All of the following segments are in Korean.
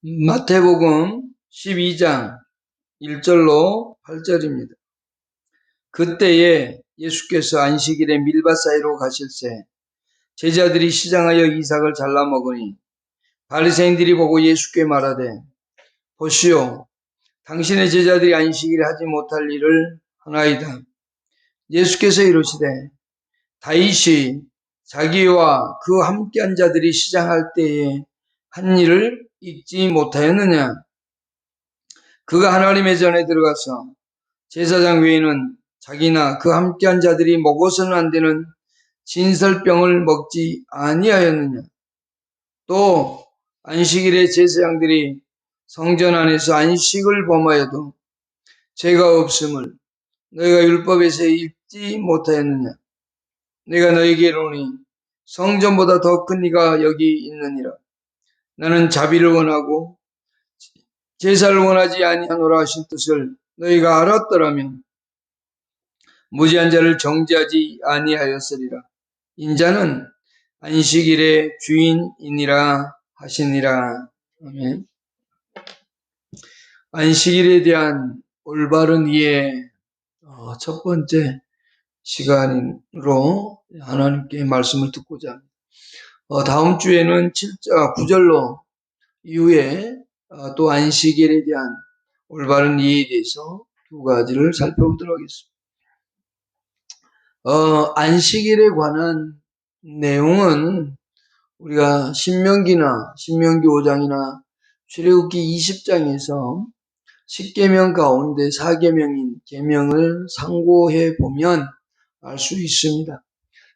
마태복음 12장 1절로 8절입니다. 그때에 예수께서 안식일에 밀밭 사이로 가실새 제자들이 시장하여 이삭을 잘라 먹으니 바리새인들이 보고 예수께 말하되 보시오, 당신의 제자들이 안식일에 하지 못할 일을 하나이다. 예수께서 이르시되 다윗이 자기와 그 함께한 자들이 시장할 때에 한 일을 잊지 못하였느냐? 그가 하나님의 전에 들어가서 제사장 외에는 자기나 그 함께한 자들이 먹어서는 안 되는 진설병을 먹지 아니하였느냐? 또 안식일에 제사장들이 성전 안에서 안식을 범하여도 죄가 없음을 너희가 율법에서 읽지 못하였느냐? 내가 너희에게 이르노니 성전보다 더 큰 이가 여기 있느니라. 나는 자비를 원하고 제사를 원하지 아니하노라 하신 뜻을 너희가 알았더라면 무지한 자를 정죄하지 아니하였으리라. 인자는 안식일의 주인이니라 하시니라. 아멘. 안식일에 대한 올바른 이해, 첫 번째 시간으로 하나님께 말씀을 듣고자 합니다. 다음 주에는 9절로 이후에 또 안식일에 대한 올바른 이해에 대해서 두 가지를 살펴보도록 하겠습니다. 안식일에 관한 내용은 우리가 신명기 5장이나 출애굽기 20장에서 10계명 가운데 4계명인 계명을 상고해 보면 알 수 있습니다.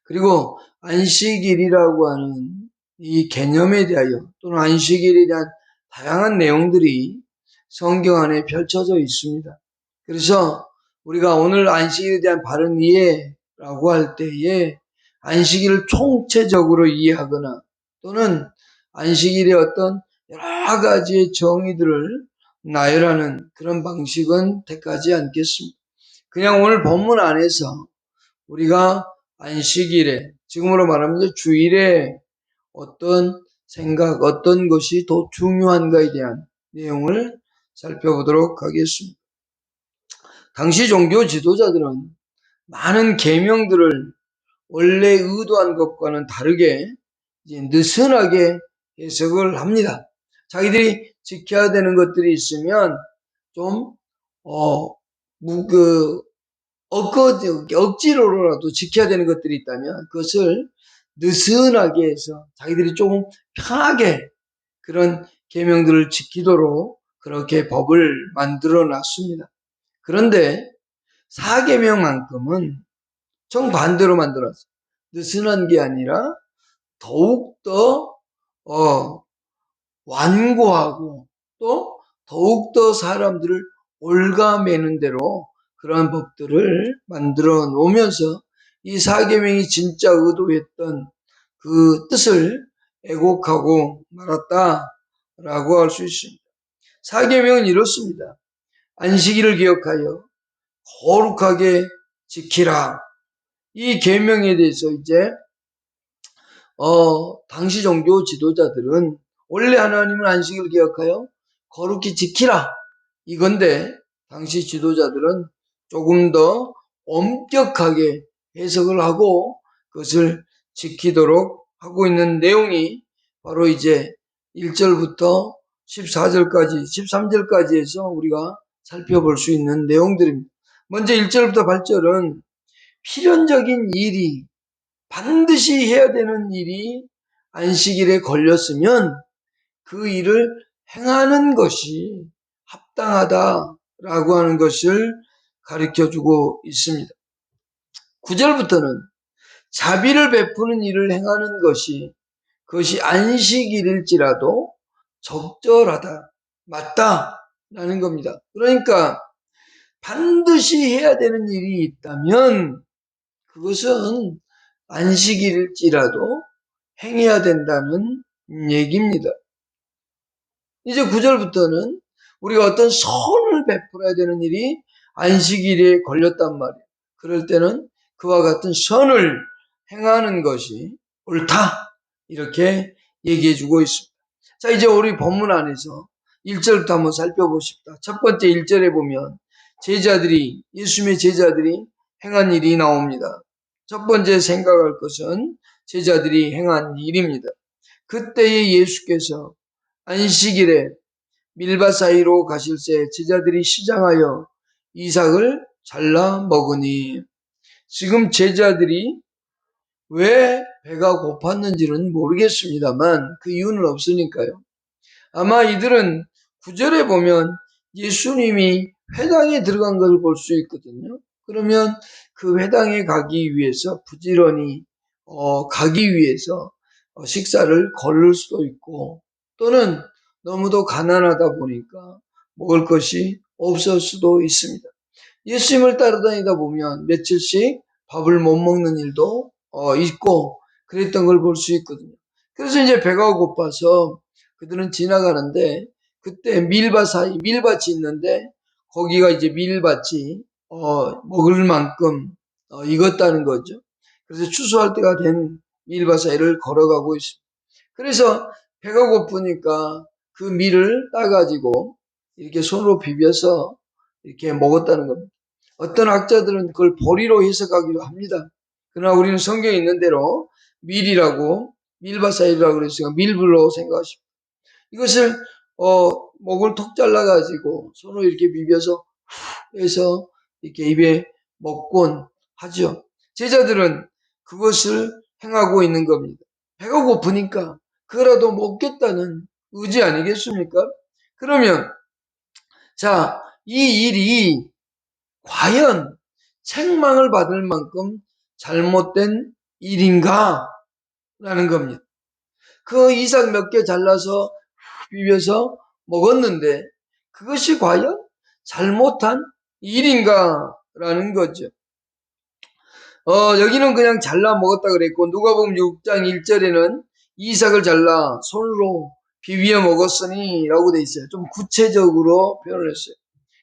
그리고 안식일이라고 하는 이 개념에 대하여 또는 안식일에 대한 다양한 내용들이 성경 안에 펼쳐져 있습니다. 그래서 우리가 오늘 안식일에 대한 바른 이해라고 할 때에 안식일을 총체적으로 이해하거나 또는 안식일의 어떤 여러 가지의 정의들을 나열하는 그런 방식은 택하지 않겠습니다. 그냥 오늘 본문 안에서 우리가 안식일에, 지금으로 말하면 주일에 어떤 생각, 어떤 것이 더 중요한가에 대한 내용을 살펴보도록 하겠습니다. 당시 종교 지도자들은 많은 계명들을 원래 의도한 것과는 다르게 이제 느슨하게 해석을 합니다. 자기들이 지켜야 되는 것들이 있으면 좀 억지로라도 지켜야 되는 것들이 있다면 그것을 느슨하게 해서 자기들이 조금 편하게 그런 계명들을 지키도록 그렇게 법을 만들어 놨습니다. 그런데 4계명만큼은 정반대로 만들었어요. 느슨한 게 아니라 더욱더 완고하고 또 더욱더 사람들을 올가매는 대로 그러한 법들을 만들어 놓으면서 이 4계명이 진짜 의도했던 그 뜻을 왜곡하고 말았다라고 할 수 있습니다. 4계명은 이렇습니다. 안식일을 기억하여 거룩하게 지키라. 이 계명에 대해서 이제 당시 종교 지도자들은 원래 하나님은 안식일을 기억하여 거룩히 지키라 이건데 당시 지도자들은 조금 더 엄격하게 해석을 하고 그것을 지키도록 하고 있는 내용이 바로 이제 1절부터 14절까지 13절까지 해서 우리가 살펴볼 수 있는 내용들입니다. 먼저 1절부터 8절은 필연적인 일이 반드시 해야 되는 일이 안식일에 걸렸으면 그 일을 행하는 것이 합당하다라고 하는 것을 가르쳐주고 있습니다. 9절부터는 자비를 베푸는 일을 행하는 그것이 안식일일지라도 적절하다, 맞다라는 겁니다. 그러니까 반드시 해야 되는 일이 있다면 그것은 안식일일지라도 행해야 된다는 얘기입니다. 이제 9절부터는 우리가 어떤 선을 베풀어야 되는 일이 안식일에 걸렸단 말이에요. 그럴 때는 그와 같은 선을 행하는 것이 옳다 이렇게 얘기해 주고 있습니다. 자, 이제 우리 본문 안에서 1절부터 한번 살펴보십시다. 첫 번째 1절에 보면 예수님의 제자들이 행한 일이 나옵니다. 첫 번째 생각할 것은 제자들이 행한 일입니다. 그때에 예수께서 안식일에 밀밭 사이로 가실새 제자들이 시장하여 이삭을 잘라 먹으니, 지금 제자들이 왜 배가 고팠는지는 모르겠습니다만 그 이유는 없으니까요. 아마 이들은 9절에 보면 예수님이 회당에 들어간 것을 볼 수 있거든요. 그러면 그 회당에 가기 위해서 부지런히 가기 위해서 식사를 거를 수도 있고, 또는 너무도 가난하다 보니까 먹을 것이 없을 수도 있습니다. 예수님을 따라다니다 보면 며칠씩 밥을 못 먹는 일도 있고 그랬던 걸 볼 수 있거든요. 그래서 이제 배가 고파서 그들은 지나가는데, 그때 밀밭이 있는데 거기가 이제 밀밭이 먹을 만큼 익었다는 거죠. 그래서 추수할 때가 된 밀밭 사이를 걸어가고 있습니다. 그래서 배가 고프니까 그 밀을 따가지고 이렇게 손으로 비벼서 이렇게 먹었다는 겁니다. 어떤 학자들은 그걸 보리로 해석하기도 합니다. 그러나 우리는 성경에 있는 대로 밀밭사이라고 그랬으니까 밀불로 생각하십니다. 이것을 목을 톡 잘라가지고 손으로 이렇게 비벼서 해서 이렇게 입에 먹곤 하죠. 제자들은 그것을 행하고 있는 겁니다. 배가 고프니까 그거라도 먹겠다는 의지 아니겠습니까? 그러면 자, 이 일이 과연 책망을 받을 만큼 잘못된 일인가? 라는 겁니다. 그 이삭 몇 개 잘라서 비벼서 먹었는데 그것이 과연 잘못한 일인가? 라는 거죠. 여기는 그냥 잘라 먹었다 그랬고, 누가복음 6장 1절에는 이삭을 잘라 손으로 비벼 먹었으니 라고 돼 있어요. 좀 구체적으로 표현을 했어요.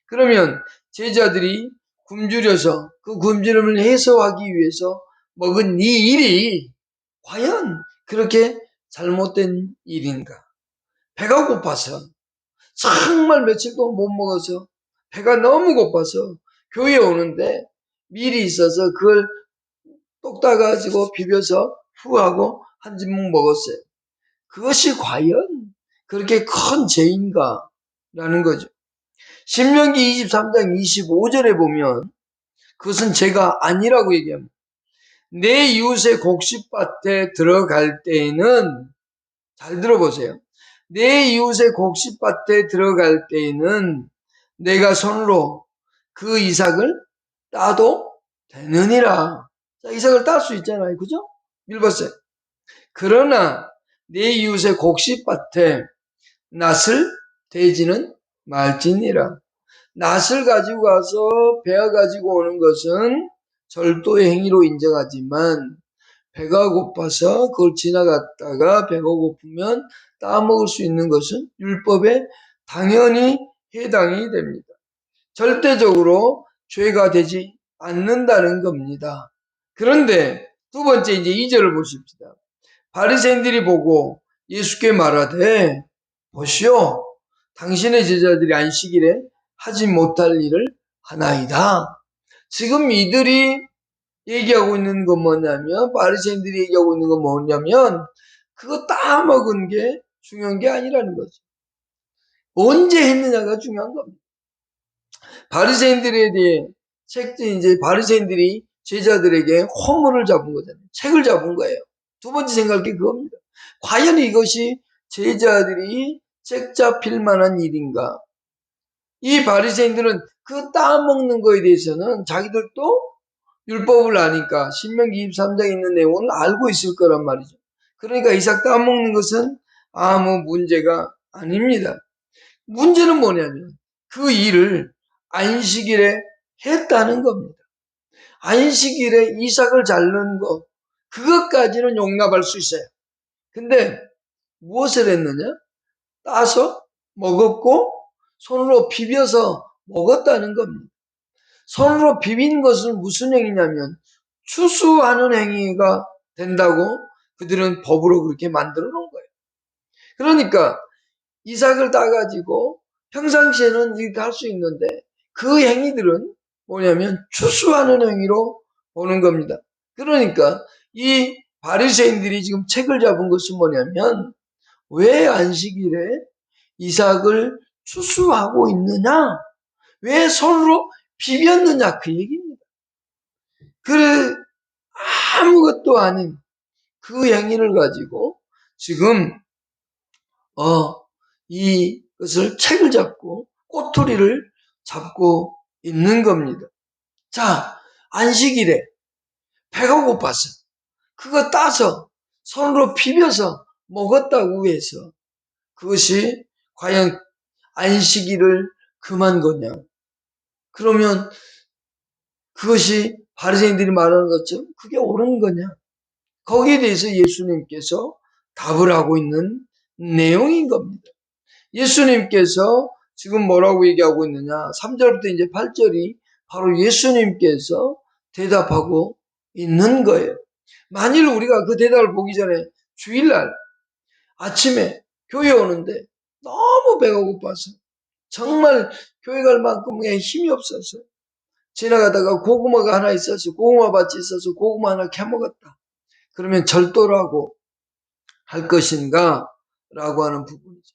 그러면 제자들이 굶주려서 그 굶주림을 해소하기 위해서 먹은 이 일이 과연 그렇게 잘못된 일인가? 배가 고파서, 정말 며칠도 못 먹어서 배가 너무 고파서 교회에 오는데 밀이 있어서 그걸 똑 따가지고 비벼서 후하고 한 지문 먹었어요. 그것이 과연 그렇게 큰 죄인가? 라는 거죠. 신명기 23장 25절에 보면 그것은 죄가 아니라고 얘기합니다. 내 이웃의 곡식밭에 들어갈 때에는, 잘 들어보세요. 내 이웃의 곡식밭에 들어갈 때에는 내가 손으로 그 이삭을 따도 되느니라. 자, 이삭을 딸 수 있잖아요. 그죠? 밀밭에. 그러나 내 이웃의 곡식밭에 낫을 대지는 말지니라. 낫을 가지고 가서 베어 가지고 오는 것은 절도의 행위로 인정하지만, 배가 고파서 그걸 지나갔다가 배가 고프면 따먹을 수 있는 것은 율법에 당연히 해당이 됩니다. 절대적으로 죄가 되지 않는다는 겁니다. 그런데 두 번째 이제 2절을 보십시다. 바리새인들이 보고 예수께 말하되, 보시오, 당신의 제자들이 안식일에 하지 못할 일을 하나이다. 지금 이들이 얘기하고 있는 건 뭐냐면, 바리새인들이 얘기하고 있는 건 뭐냐면, 그거 따먹은 게 중요한 게 아니라는 거죠. 언제 했느냐가 중요한 겁니다. 바리새인들에 대해 이제 바리새인들이 제자들에게 허물을 잡은 거잖아요. 책을 잡은 거예요. 두 번째 생각이 그겁니다. 과연 이것이 제자들이 책 잡힐 만한 일인가? 이 바리새인들은 그 따먹는 거에 대해서는 자기들도 율법을 아니까 신명기 23장에 있는 내용을 알고 있을 거란 말이죠. 그러니까 이삭 따먹는 것은 아무 문제가 아닙니다. 문제는 뭐냐면 그 일을 안식일에 했다는 겁니다. 안식일에 이삭을 자르는 것, 그것까지는 용납할 수 있어요. 근데 무엇을 했느냐? 따서 먹었고 손으로 비벼서 먹었다는 겁니다. 손으로 비빈 것은 무슨 행위냐면 추수하는 행위가 된다고 그들은 법으로 그렇게 만들어 놓은 거예요. 그러니까 이삭을 따가지고 평상시에는 이렇게 할 수 있는데 그 행위들은 뭐냐면 추수하는 행위로 보는 겁니다. 그러니까 이 바리새인들이 지금 책을 잡은 것은 뭐냐면 왜 안식일에 이삭을 추수하고 있느냐? 왜 손으로 비볐느냐? 그 얘기입니다. 그래 아무것도 아닌 그 행위를 가지고 지금 이것을 책을 잡고 꼬투리를 잡고 있는 겁니다. 자, 안식일에 배가 고파서 그거 따서 손으로 비벼서 먹었다고 해서 그것이 과연 안식일을 금한 거냐? 그러면 그것이 바리새인들이 말하는 것처럼 그게 옳은 거냐? 거기에 대해서 예수님께서 답을 하고 있는 내용인 겁니다. 예수님께서 지금 뭐라고 얘기하고 있느냐? 3절부터 이제 8절이 바로 예수님께서 대답하고 있는 거예요. 만일 우리가 그 대답을 보기 전에 주일날 아침에 교회 오는데 너무 배가 고파서 정말 교회 갈 만큼의 힘이 없어서 지나가다가 고구마가 하나 있어서 고구마 밭이 있어서 고구마 하나 캐먹었다. 그러면 절도라고 할 것인가? 라고 하는 부분이죠.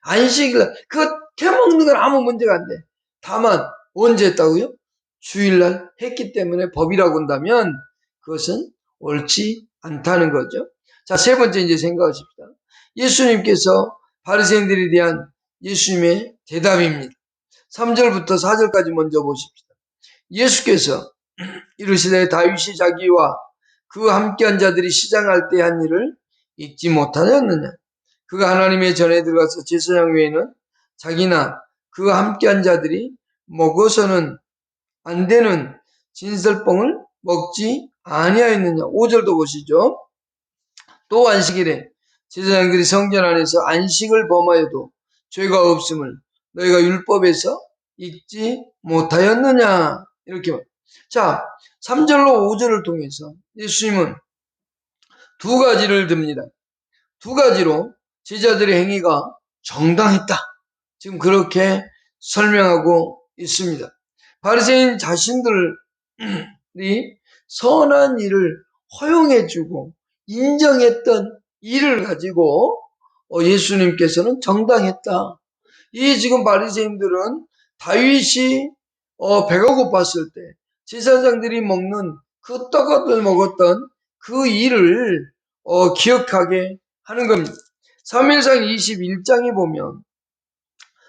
안식일날 그거 캐먹는 건 아무 문제가 안 돼. 다만 언제 했다고요? 주일날 했기 때문에 법이라고 한다면 그것은 옳지 않다는 거죠. 자, 세 번째 이제 생각하십시다. 예수님께서 바리새인들에 대한 예수님의 대답입니다. 3절부터 4절까지 먼저 보십시다. 예수께서 이르시되 다윗이 자기와 그 함께한 자들이 시장할 때 한 일을 잊지 못하였느냐? 그가 하나님의 전에 들어가서 제사장 외에는 자기나 그와 함께한 자들이 먹어서는 안 되는 진설뽕을 먹지 아니하였느냐. 5절도 보시죠. 또 안식일에 제사장들이 성전 안에서 안식을 범하여도 죄가 없음을 너희가 율법에서 읽지 못하였느냐. 이렇게 말. 자, 3절로 5절을 통해서 예수님은 두 가지를 듭니다. 두 가지로 제자들의 행위가 정당했다. 지금 그렇게 설명하고 있습니다. 바리새인 자신들이 선한 일을 허용해주고 인정했던 일을 가지고 예수님께서는 정당했다. 이 지금 바리새인들은 다윗이 배가 고팠을 때 제사장들이 먹는 그 떡을 먹었던 그 일을 기억하게 하는 겁니다. 사무엘상 21장에 보면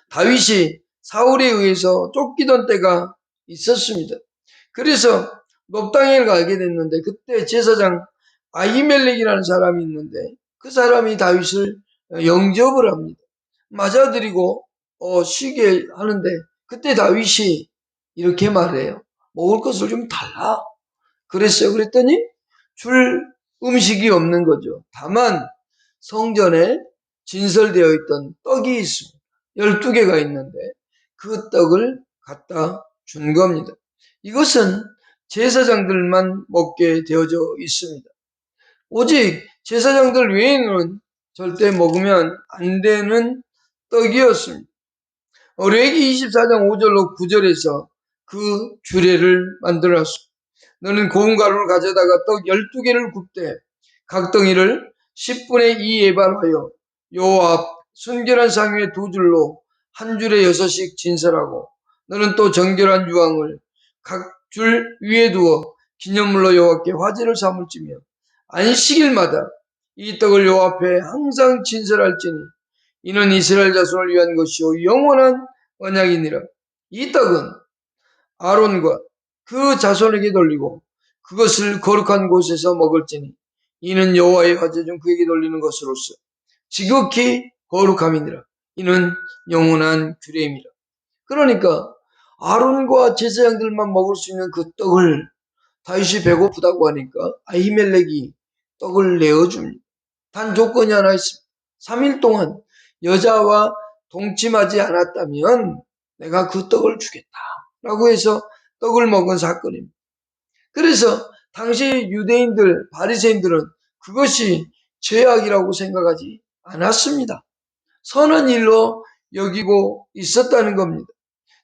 다윗이 사울에 의해서 쫓기던 때가 있었습니다. 그래서 높당에 가게 됐는데 그때 제사장 아히멜렉이라는 사람이 있는데 그 사람이 다윗을 영접을 합니다. 맞아들이고 쉬게 하는데 그때 다윗이 이렇게 말해요. 먹을 것을 좀 달라. 그랬어요. 그랬더니 줄 음식이 없는 거죠. 다만 성전에 진설되어 있던 떡이 있습니다. 12개가 있는데 그 떡을 갖다 준 겁니다. 이것은 제사장들만 먹게 되어져 있습니다. 오직 제사장들 외에는 절대 먹으면 안 되는 떡이었습니다. 레위기 24장 5절로 9절에서 그 규례를 만들었습니다. 너는 고운 가루를 가져다가 떡 12개를 굽되 각 덩이를 10분의 2 에발하여 요 앞 순결한 상 위에 두 줄로 한 줄에 6씩 진설하고 너는 또 정결한 유황을 각 줄 위에 두어 기념물로 여호와께 화제를 삼을지며 안식일마다 이 떡을 여호와 앞에 항상 진설할지니 이는 이스라엘 자손을 위한 것이요 영원한 언약이니라. 이 떡은 아론과 그 자손에게 돌리고 그것을 거룩한 곳에서 먹을지니 이는 여호와의 화제 중 그에게 돌리는 것으로서 지극히 거룩함이니라. 이는 영원한 규례임이라. 그러니까 아론과 제사장들만 먹을 수 있는 그 떡을 다윗이 배고프다고 하니까 아히멜렉이 떡을 내어줍니다. 단 조건이 하나 있습니다. 3일 동안 여자와 동침하지 않았다면 내가 그 떡을 주겠다. 라고 해서 떡을 먹은 사건입니다. 그래서 당시 유대인들, 바리새인들은 그것이 죄악이라고 생각하지 않았습니다. 선한 일로 여기고 있었다는 겁니다.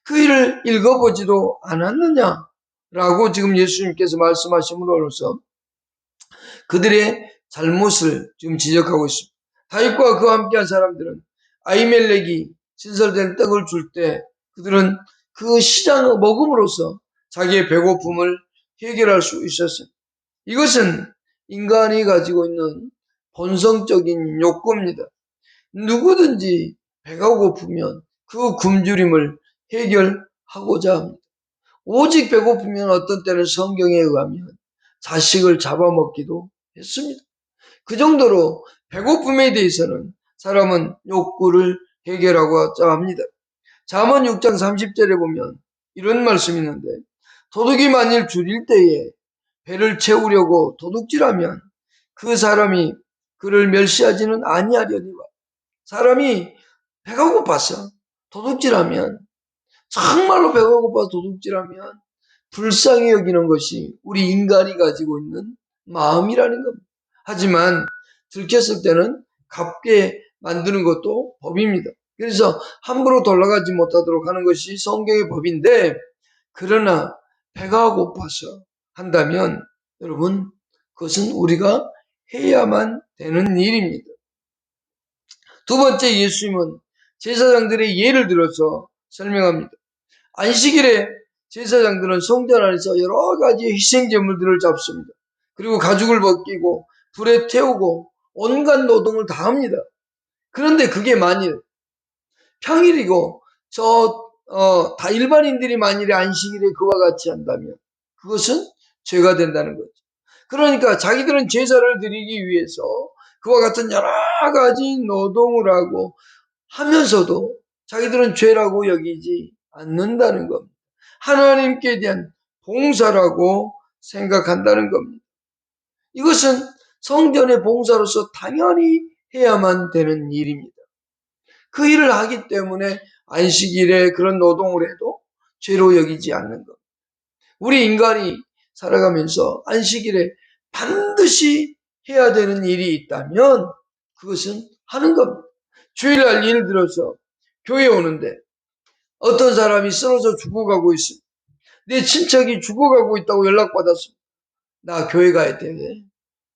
그 일을 읽어보지도 않았느냐라고 지금 예수님께서 말씀하심으로써 그들의 잘못을 지금 지적하고 있습니다. 다윗과 그와 함께한 사람들은 아히멜렉이 신설된 떡을 줄 때 그들은 그 시장을 먹음으로써 자기의 배고픔을 해결할 수 있었습니다. 이것은 인간이 가지고 있는 본성적인 욕구입니다. 누구든지 배가 고프면 그 굶주림을 해결하고자 합니다. 오직 배고프면 어떤 때는 성경에 의하면 자식을 잡아먹기도 했습니다. 그 정도로 배고픔에 대해서는 사람은 욕구를 해결하고자 합니다. 잠언 6장 30절에 보면 이런 말씀이 있는데 도둑이 만일 줄일 때에 배를 채우려고 도둑질하면 그 사람이 그를 멸시하지는 아니하려니와. 사람이 배가 고파서 도둑질하면, 정말로 배가 고파서 도둑질하면 불쌍히 여기는 것이 우리 인간이 가지고 있는 마음이라는 겁니다. 하지만 들켰을 때는 갚게 만드는 것도 법입니다. 그래서 함부로 돌아가지 못하도록 하는 것이 성경의 법인데, 그러나 배가 고파서 한다면 여러분, 그것은 우리가 해야만 되는 일입니다. 두 번째, 예수님은 제사장들의 예를 들어서 설명합니다. 안식일에 제사장들은 성전 안에서 여러 가지 희생 제물들을 잡습니다. 그리고 가죽을 벗기고 불에 태우고 온갖 노동을 다 합니다. 그런데 그게 만일 평일이고 다 일반인들이 만일에 안식일에 그와 같이 한다면 그것은 죄가 된다는 거죠. 그러니까 자기들은 제사를 드리기 위해서 그와 같은 여러 가지 노동을 하고 하면서도 자기들은 죄라고 여기지 않는다는 겁니다. 하나님께 대한 봉사라고 생각한다는 겁니다. 이것은 성전의 봉사로서 당연히 해야만 되는 일입니다. 그 일을 하기 때문에 안식일에 그런 노동을 해도 죄로 여기지 않는 겁니다. 우리 인간이 살아가면서 안식일에 반드시 해야 되는 일이 있다면 그것은 하는 겁니다. 주일날 예를 들어서 교회 오는데 어떤 사람이 쓰러져 죽어가고 있습니다. 내 친척이 죽어가고 있다고 연락받았습니다. 나 교회 가야 돼.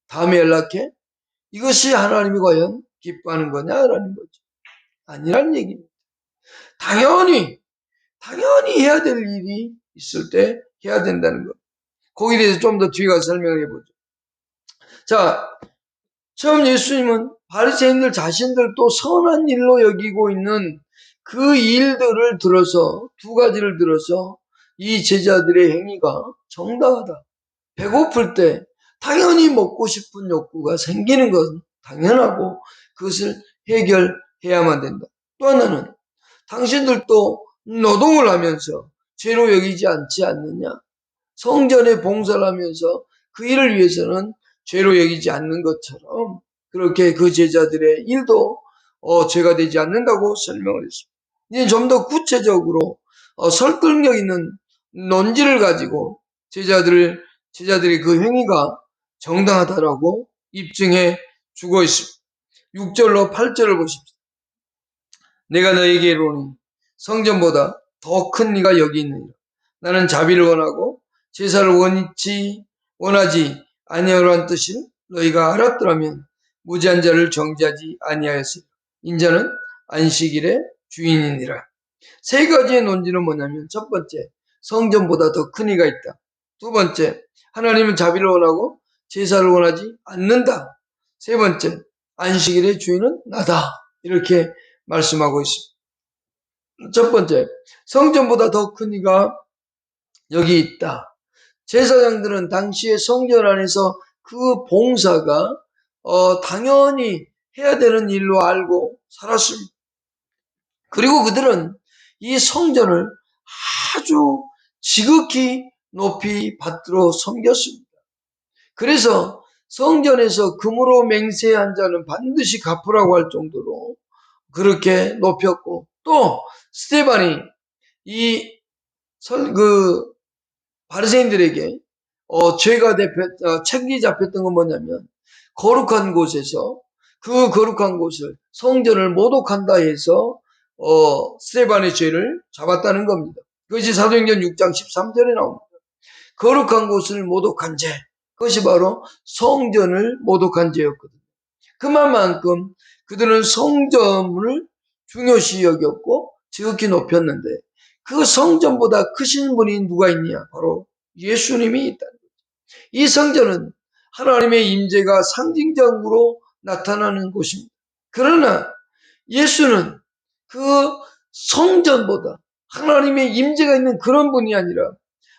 다음에 연락해. 이것이 하나님이 과연 기뻐하는 거냐라는 거죠. 아니란 얘기입니다. 당연히 해야 될 일이 있을 때 해야 된다는 것. 거기에 대해서 좀 더 뒤에 가서 설명을 해보죠. 자, 처음 예수님은 바리새인들 자신들도 선한 일로 여기고 있는 그 일들을 들어서, 두 가지를 들어서 이 제자들의 행위가 정당하다. 배고플 때 당연히 먹고 싶은 욕구가 생기는 것은 당연하고 그것을 해결해야만 된다. 또 하나는 당신들도 노동을 하면서 죄로 여기지 않지 않느냐? 성전에 봉사를 하면서 그 일을 위해서는 죄로 여기지 않는 것처럼 그렇게 그 제자들의 일도 죄가 되지 않는다고 설명을 했습니다. 이제 좀 더 구체적으로 설득력 있는 논지를 가지고 제자들의 그 행위가 정당하다라고 입증해 주고 있습니다. 6절로 8절을 보십시오. 내가 너에게 이르노니 성전보다 더 큰 네가 여기 있느니라. 나는 자비를 원하고 제사를 원하지 아니하라는 뜻을 너희가 알았더라면 무지한 자를 정죄하지 아니하였으리라. 인자는 안식일의 주인이니라. 세 가지의 논지는 뭐냐면, 첫 번째, 성전보다 더 큰 이가 있다. 두 번째, 하나님은 자비를 원하고 제사를 원하지 않는다. 세 번째, 안식일의 주인은 나다. 이렇게 말씀하고 있습니다. 첫 번째, 성전보다 더 큰 이가 여기 있다. 제사장들은 당시에 성전 안에서 그 봉사가 당연히 해야 되는 일로 알고 살았습니다. 그리고 그들은 이 성전을 아주 지극히 높이 받들어 섬겼습니다. 그래서 성전에서 금으로 맹세한 자는 반드시 갚으라고 할 정도로 그렇게 높였고, 또 스데반이 그 바리새인들에게 책이 잡혔던 건 뭐냐면, 거룩한 곳에서 그 거룩한 곳을 성전을 모독한다 해서 스데반의 죄를 잡았다는 겁니다. 그것이 사도행전 6장 13절에 나옵니다. 거룩한 곳을 모독한 죄, 그것이 바로 성전을 모독한 죄였거든요. 그만큼 그들은 성전을 중요시 여겼고 지극히 높였는데 그 성전보다 크신 분이 누가 있냐? 바로 예수님이 있다는 거죠. 이 성전은 하나님의 임재가 상징적으로 나타나는 곳입니다. 그러나 예수는 그 성전보다 하나님의 임재가 있는 그런 분이 아니라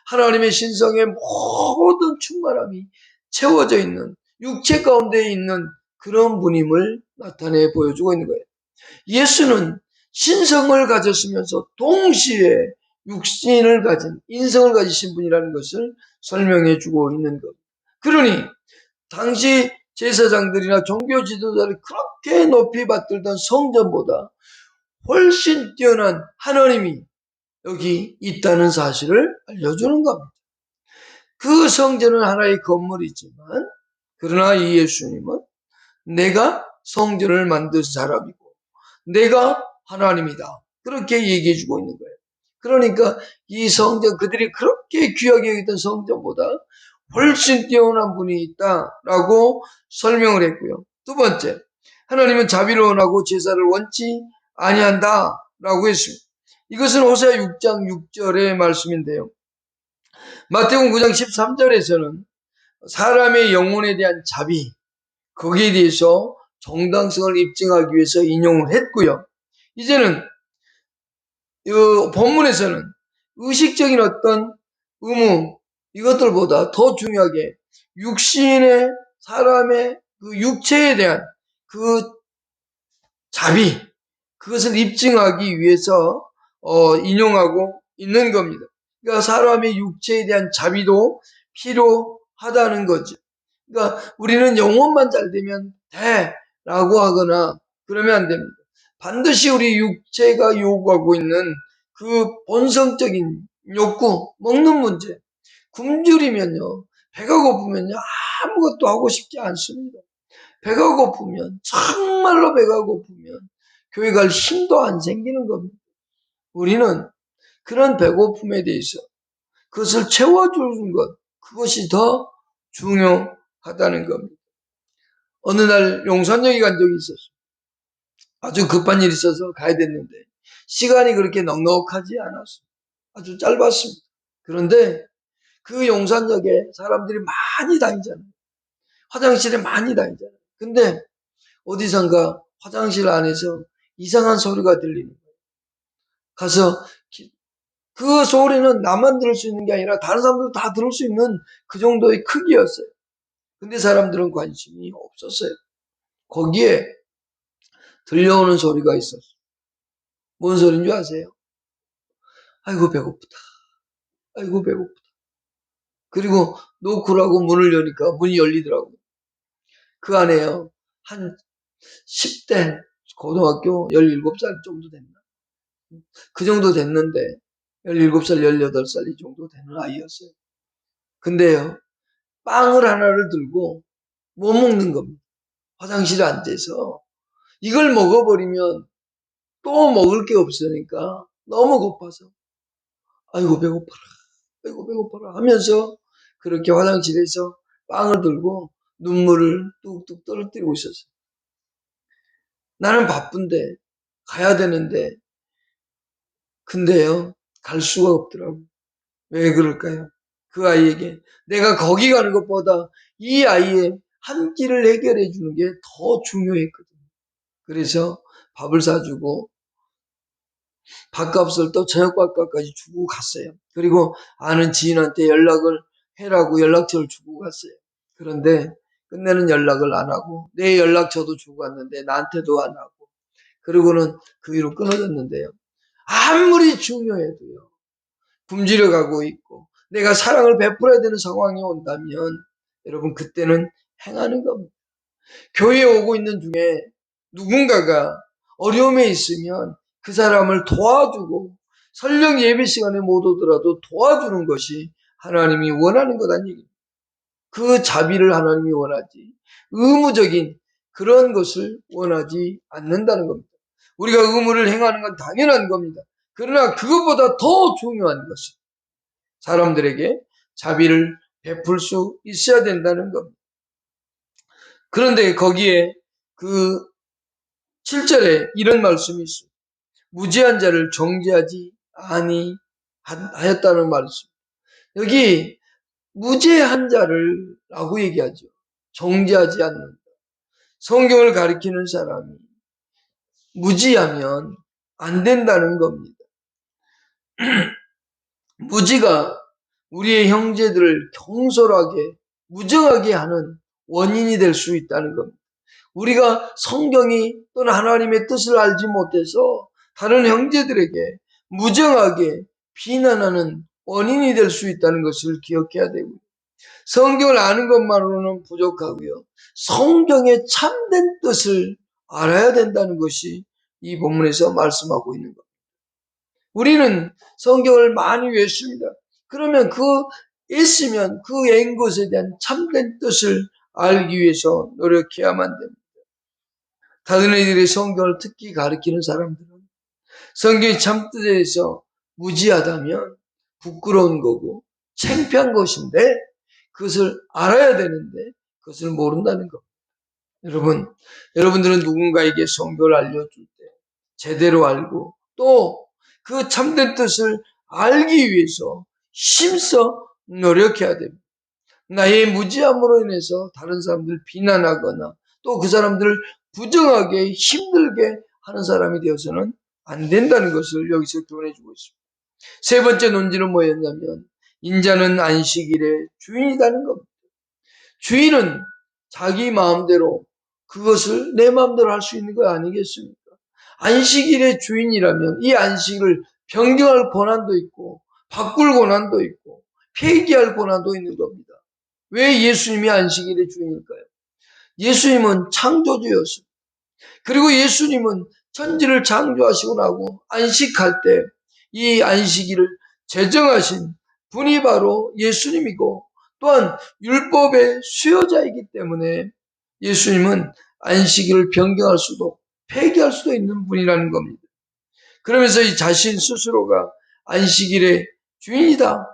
하나님의 신성의 모든 충만함이 채워져 있는 육체 가운데 있는 그런 분임을 나타내 보여주고 있는 거예요. 예수는 신성을 가졌으면서 동시에 육신을 가진 인성을 가지신 분이라는 것을 설명해 주고 있는 것. 그러니 당시 제사장들이나 종교 지도자를 그렇게 높이 받들던 성전보다 훨씬 뛰어난 하나님이 여기 있다는 사실을 알려주는 겁니다. 그 성전은 하나의 건물이지만 그러나 이 예수님은 내가 성전을 만든 사람이고 내가 하나님이다. 그렇게 얘기해 주고 있는 거예요. 그러니까 이 성전, 그들이 그렇게 귀하게 여기던 성전보다 훨씬 뛰어난 분이 있다라고 설명을 했고요. 두 번째, 하나님은 자비로운하고 제사를 원치 아니한다라고 했습니다. 이것은 호세아 6장 6절의 말씀인데요. 마태복음 9장 13절에서는 사람의 영혼에 대한 자비, 거기에 대해서 정당성을 입증하기 위해서 인용을 했고요. 이제는 이 본문에서는 의식적인 어떤 의무, 이것들보다 더 중요하게 육신의 사람의 그 육체에 대한 그 자비, 그것을 입증하기 위해서 인용하고 있는 겁니다. 그러니까 사람의 육체에 대한 자비도 필요하다는 거죠. 그러니까 우리는 영혼만 잘 되면 돼라고 하거나 그러면 안 됩니다. 반드시 우리 육체가 요구하고 있는 그 본성적인 욕구, 먹는 문제, 굶주리면요, 배가 고프면요, 아무것도 하고 싶지 않습니다. 배가 고프면, 정말로 배가 고프면 교회 갈 힘도 안 생기는 겁니다. 우리는 그런 배고픔에 대해서 그것을 채워주는 것, 그것이 더 중요하다는 겁니다. 어느 날 용산역에 간 적이 있었어요. 아주 급한 일이 있어서 가야 됐는데 시간이 그렇게 넉넉하지 않았어요. 아주 짧았습니다. 그런데 그 용산역에 사람들이 많이 다니잖아요. 화장실에 많이 다니잖아요. 근데 어디선가 화장실 안에서 이상한 소리가 들리는 거예요. 가서 그 소리는 나만 들을 수 있는 게 아니라 다른 사람들도 다 들을 수 있는 그 정도의 크기였어요. 근데 사람들은 관심이 없었어요. 거기에 들려오는 소리가 있었어요. 뭔 소리인 줄 아세요? 아이고 배고프다. 아이고 배고프다. 그리고 노크라고 문을 여니까 문이 열리더라고요. 그 안에요. 한 10대 고등학교 17살 정도 됐나? 그 정도 됐는데 17살, 18살 이 정도 되는 아이였어요. 근데요. 빵을 하나를 들고 못 먹는 겁니다. 화장실에 앉아서 이걸 먹어버리면 또 먹을 게 없으니까 너무 고파서 아이고 배고파라. 아이고 배고파라 하면서 그렇게 화장실에서 빵을 들고 눈물을 뚝뚝 떨어뜨리고 있었어요. 나는 바쁜데 가야 되는데 근데요 갈 수가 없더라고요. 왜 그럴까요? 그 아이에게 내가 거기 가는 것보다 이 아이의 한 끼를 해결해 주는 게 더 중요했거든요. 그래서 밥을 사주고 밥값을 또 저녁밥값까지 주고 갔어요. 그리고 아는 지인한테 연락을 해라고 연락처를 주고 갔어요. 그런데 끝내는 연락을 안 하고 내 연락처도 주고 갔는데 나한테도 안 하고 그리고는 그 위로 끊어졌는데요. 아무리 중요해도요. 굶주려 가고 있고 내가 사랑을 베풀어야 되는 상황이 온다면 여러분 그때는 행하는 겁니다. 교회에 오고 있는 중에 누군가가 어려움에 있으면 그 사람을 도와주고 설령 예배 시간에 못 오더라도 도와주는 것이 하나님이 원하는 것 아니에요. 그 자비를 하나님이 원하지. 의무적인 그런 것을 원하지 않는다는 겁니다. 우리가 의무를 행하는 건 당연한 겁니다. 그러나 그것보다 더 중요한 것은 사람들에게 자비를 베풀 수 있어야 된다는 겁니다. 그런데 거기에 그 7절에 이런 말씀이 있습니다. 무죄한 자를 정죄하지 아니하였다는 말씀. 여기 무죄한 자를 라고 얘기하죠. 정죄하지 않는다. 성경을 가리키는 사람이 무지하면 안 된다는 겁니다. 무지가 우리의 형제들을 경솔하게 무정하게 하는 원인이 될 수 있다는 겁니다. 우리가 성경이 또는 하나님의 뜻을 알지 못해서 다른 형제들에게 무정하게 비난하는 원인이 될 수 있다는 것을 기억해야 되고요. 성경을 아는 것만으로는 부족하고요. 성경의 참된 뜻을 알아야 된다는 것이 이 본문에서 말씀하고 있는 겁니다. 우리는 성경을 많이 외웁니다. 그러면 그 있으면 그 외운 것에 대한 참된 뜻을 알기 위해서 노력해야만 됩니다. 다른 이들의 성경을 특히 가르치는 사람들은 성경의 참뜻에 대해서 무지하다면 부끄러운 거고 창피한 것인데 그것을 알아야 되는데 그것을 모른다는 겁니다. 여러분들은 누군가에게 성경을 알려줄 때 제대로 알고 또 그 참된 뜻을 알기 위해서 힘써 노력해야 됩니다. 나의 무지함으로 인해서 다른 사람들을 비난하거나 또 그 사람들을 부정하게 힘들게 하는 사람이 되어서는 안 된다는 것을 여기서 교훈해주고 있습니다. 세 번째 논지는 뭐였냐면 인자는 안식일의 주인이라는 겁니다. 주인은 자기 마음대로 그것을 내 마음대로 할 수 있는 거 아니겠습니까? 안식일의 주인이라면 이 안식을 변경할 권한도 있고 바꿀 권한도 있고 폐기할 권한도 있는 겁니다. 왜 예수님이 안식일의 주인일까요? 예수님은 창조주였습니다. 그리고 예수님은 천지를 창조하시고 나고 안식할 때 이 안식일을 제정하신 분이 바로 예수님이고 또한 율법의 수요자이기 때문에 예수님은 안식일을 변경할 수도 폐기할 수도 있는 분이라는 겁니다. 그러면서 이 자신 스스로가 안식일의 주인이다.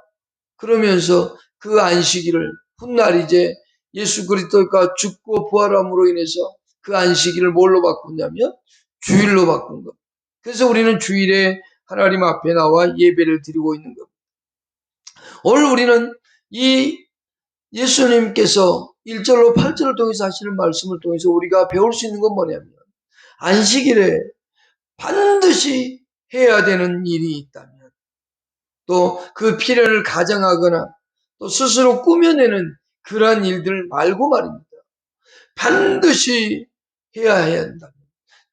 그러면서 그 안식일을 훗날 이제 예수 그리스도가 죽고 부활함으로 인해서 그 안식일을 뭘로 바꾸냐면 주일로 바꾼 겁니다. 그래서 우리는 주일에 하나님 앞에 나와 예배를 드리고 있는 겁니다. 오늘 우리는 이 예수님께서 1절로 8절을 통해서 하시는 말씀을 통해서 우리가 배울 수 있는 건 뭐냐면 안식일에 반드시 해야 되는 일이 있다면 또 그 필연을 가정하거나 또 스스로 꾸며내는 그러한 일들 말고 말입니다. 반드시 해야 한다.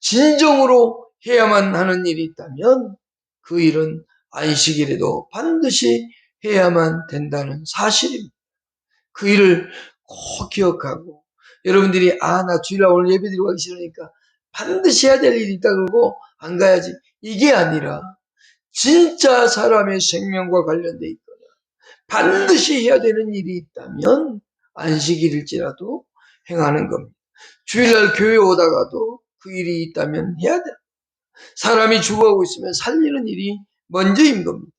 진정으로 해야만 하는 일이 있다면 그 일은 안식일에도 반드시 해야만 된다는 사실입니다. 그 일을 꼭 기억하고 여러분들이 나 주일날 오늘 예배드리고 가기 싫으니까 반드시 해야 될 일이 있다 그러고 안 가야지 이게 아니라 진짜 사람의 생명과 관련돼 있거나 반드시 해야 되는 일이 있다면 안식일일지라도 행하는 겁니다. 주일날 교회 오다가도 그 일이 있다면 해야 돼. 사람이 죽어가고 있으면 살리는 일이 먼저인 겁니다.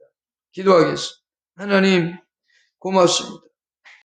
기도하겠습니다. 하나님 고맙습니다.